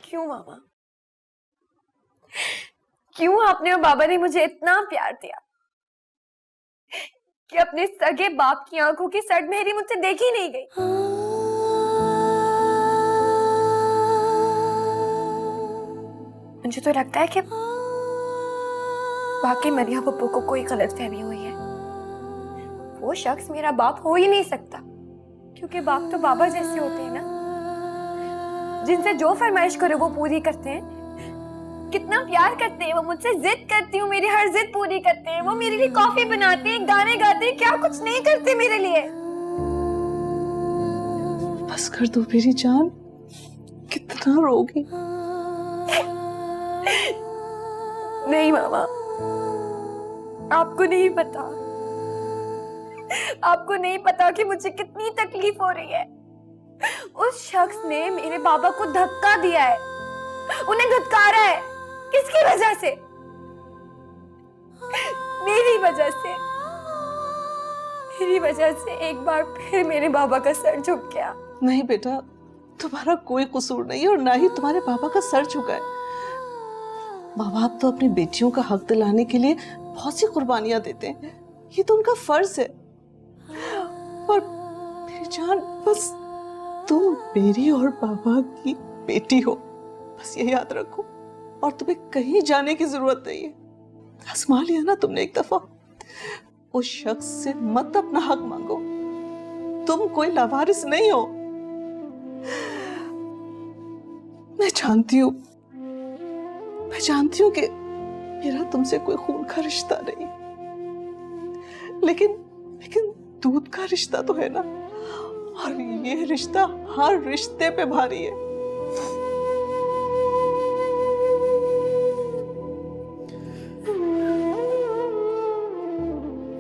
क्यों मामा? क्यों आपने और बाबा ने मुझे इतना प्यार दिया कि अपने सगे बाप की आंखों की सड़मेहरी मुझसे देखी नहीं गई? मुझे तो लगता है कि बाकी मरिया पप्पू को कोई गलतफहमी हुई है। वो शख्स मेरा बाप हो ही नहीं सकता, क्योंकि बाप तो बाबा जैसे होते हैं ना, जिनसे जो फरमाइश करो वो पूरी करते हैं। कितना प्यार करते हैं वो मुझसे, जिद करती हूँ मेरी हर जिद पूरी करते हैं। वो मेरे लिए कॉफी बनाते हैं, गाने गाते हैं, क्या कुछ नहीं करते मेरे लिए। बस कर दो मेरी जान, कितना रोगी। नहीं मामा, आपको नहीं पता, आपको नहीं पता कि मुझे कितनी तकलीफ हो रही है। उस शख्स ने मेरे बाबा को धक्का दिया है, उन्हें धुतकारा है। किसकी वजह से? मेरी वजह से। मेरी वजह से एक बार फिर मेरे बाबा का सर झुक गया। नहीं बेटा, तुम्हारा कोई कसूर नहीं है और ना ही तुम्हारे पापा का सर झुका है। माँ बाप तो अपनी बेटियों का हक दिलाने के लिए बहुत सी कुर्बानियां देते हैं, ये तो उनका फर्ज है। और मेरी जान, बस तुम मेरी और पापा की बेटी हो, बस ये याद रखो। और तुम्हें कहीं जाने की जरूरत नहीं है। आजमा लिया ना तुमने एक दफा, उस शख्स से मत अपना हक मांगो। तुम कोई लावारिस नहीं हो। मैं जानती हूं कि मेरा तुमसे कोई खून का रिश्ता नहीं, लेकिन दूध का रिश्ता तो है ना, और ये रिश्ता हर रिश्ते पे भारी है।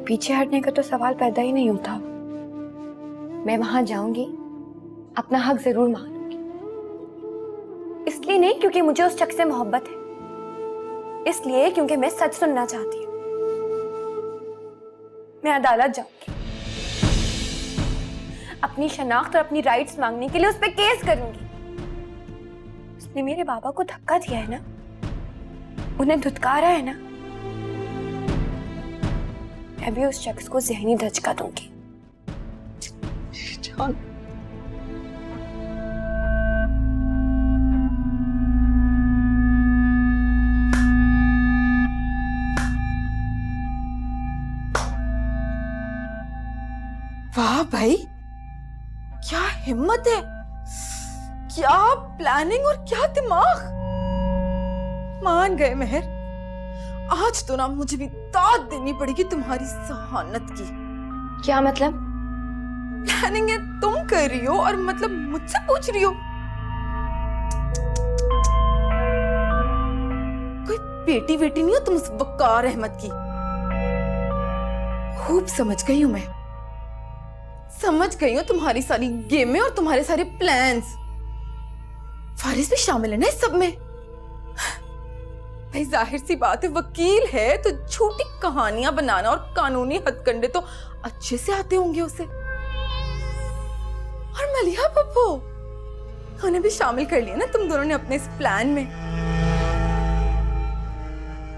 पीछे हटने का तो सवाल पैदा ही नहीं होता। मैं वहां जाऊंगी, अपना हक जरूर मांगूंगी। इसलिए नहीं क्योंकि मुझे उस शख्स से मोहब्बत है, इसलिए क्योंकि मैं सच सुनना चाहती हूँ। मैं अदालत जाऊंगी, अपनी शनाख्त और अपनी राइट्स मांगने के लिए उस पर केस करूंगी। उसने मेरे बाबा को धक्का दिया है ना, उन्हें धुतकारा है ना, मैं भी उस शख्स को ज़हनी धचका दूंगी। जान, वाह भाई, क्या हिम्मत है, क्या प्लानिंग और क्या दिमाग। मान गए मेहर, आज तो ना मुझे भी दाद देनी पड़ेगी तुम्हारी सहानत की। क्या मतलब? प्लानिंग है तुम कर रही हो और मतलब मुझसे पूछ रही हो? कोई बेटी बेटी नहीं हो तुम उस वकार अहमद की। खूब समझ गई हूं मैं, समझ गई हूं तुम्हारी सारी गेमें और तुम्हारे सारे प्लान्स। फारिस भी शामिल है ना इस सब में। भाई जाहिर सी बात है, वकील है तो झूठी कहानियां बनाना और कानूनी हथकंडे तो अच्छे से आते होंगे उसे। और मलिया पप्पू, उन्हें भी शामिल कर लिया ना तुम दोनों ने अपने इस प्लान में।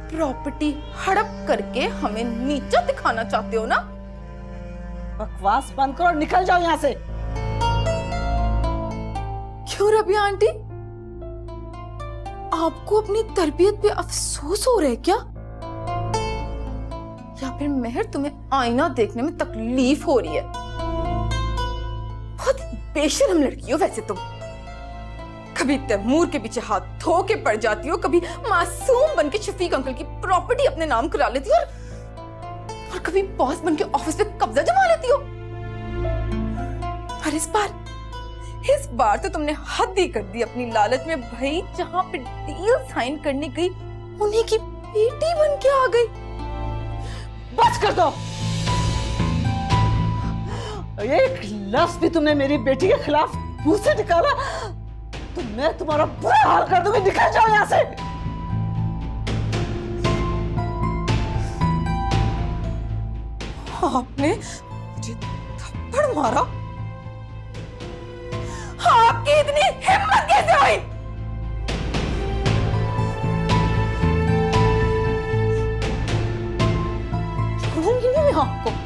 प्रॉपर्टी हड़प करके हमें नीचा दिखाना चाहते हो ना? बकवास बंद करो और निकल जाओ यहाँ से। क्यों रबिया आंटी, आपको अपनी तरबियत पे अफसोस हो रहा है क्या? या फिर मेहर तुम्हें आईना देखने में तकलीफ हो रही है? बहुत बेशर्म लड़की हो वैसे तुम। कभी तैमूर के पीछे हाथ धो के पड़ जाती हो, कभी मासूम बनके शफीक अंकल की प्रॉपर्टी अपने नाम करा लेती हो, और कभी बॉस बनके ऑफिस पे कब्जा जमा लेती हो। और इस बार तो तुमने हद ही कर दी अपनी लालच में। भाई जहां पे डील साइन करने गई उन्हीं की बेटी बन के आ गई। बस कर दो, एक लफ्ज भी तुमने मेरी बेटी के खिलाफ मुंह से निकाला तो मैं तुम्हारा बुरा हाल कर दूंगी। निकल जाओ यहाँ से। आपने मुझे थप्पड़ मारा? आपकी इतनी हिम्मत कैसे हुई? दूंगी नहीं मैं आपको।